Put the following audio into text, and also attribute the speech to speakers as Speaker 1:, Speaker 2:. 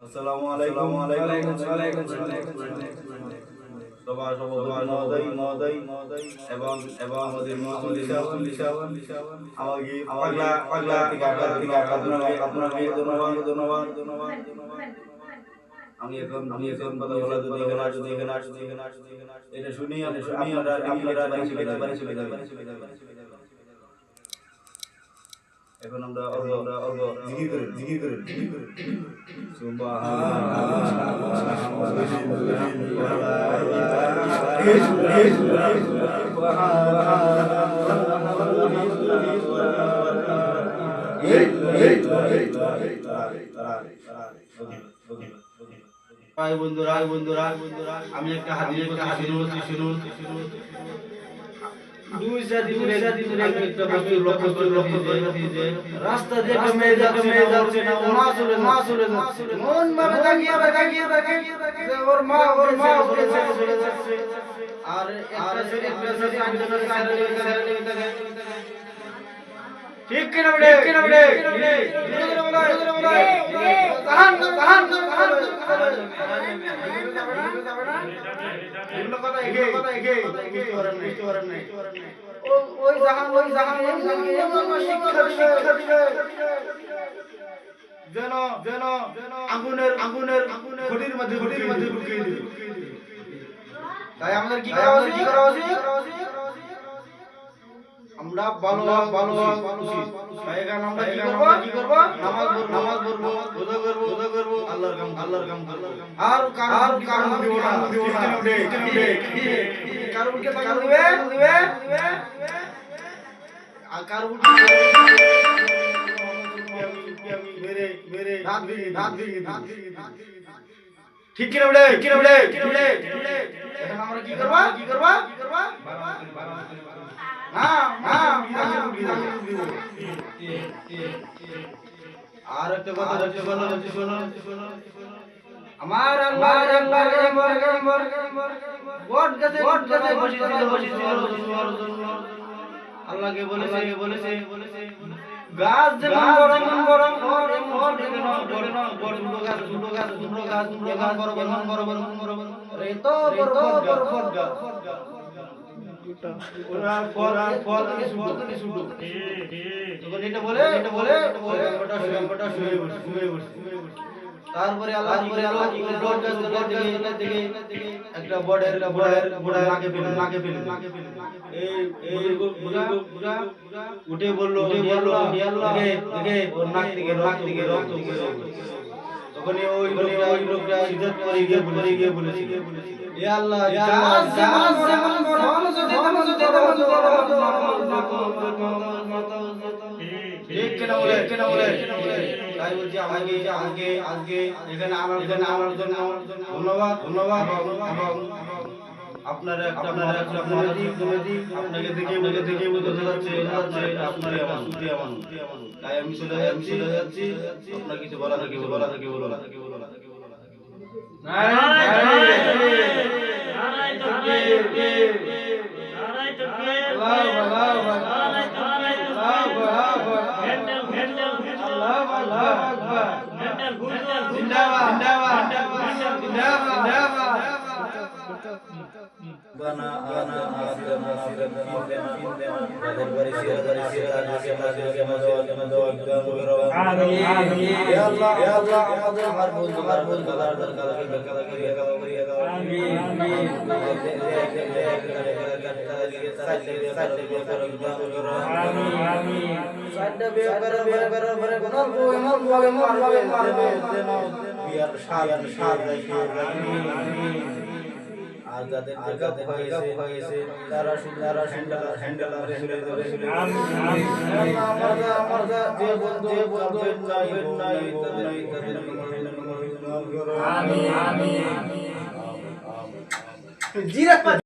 Speaker 1: আসসালামু আলাইকুম ওয়ালাইকুম সবার মহোদয় এবং আমাদের মজুরি সাহেব আমাকে পাগলা আপনাকে ধন্যবাদ। আমি এখন কথা বলা যদি এখানে আসছি এটা শুনি আপনারা বাড়ি চলে যাবেন। এখন আমরা জিকির করি বন্ধুরা আমি একটা হাদিস শুনুন। রাস্তা দিয়ে একটা মেয়ে যাচ্ছে না ওর মা চলে যাচ্ছে মন ভাবে তাকিয়ে ওর মা চলে যাচ্ছে আর একটা ছেলে ঠিক কিনা বলে যেন আগুনের ঘটির মধ্যে ঢুকিয়ে দিল। তাই আমাদের কি করা উচিত? আমরা ভালো উচিত। তাই এখন আমরা কি করব? নামাজ পড়বো, রোজা করব, আল্লাহর কাম করব। আর কারণ দিব না। কারণকে দিবে আর কারণ মেরে রাত ভেঙে ঠিক কিনা বলে এখন আমরা কি করব? আর একটা কথা শোনো আমার আল্লাহ বট গাছে আল্লাহকে বলেছে গাছ যেমন বড় ফল ছোট গাছ বড় এত বড় ফল গাছ তারপরে আল্লাহ কি একটা বড়ের নাকে ফেলে উঠে বললো ওর নাক থেকে রক্ত তখন ওই লোকটা সিজদা করে গিয়ে বলেছে আল্লাহ তাই বলছি আমাকে আজকে এখানে আনার জন্য ধন্যবাদ আপনারা আপনাকে দেখে বোঝা যাচ্ছে আপনারই আমার তাই আমি চলে যাচ্ছি আপনার কিছু বলা থাকে বলো আর যাদের হয়েছে তারা হ্যান্ডেল করে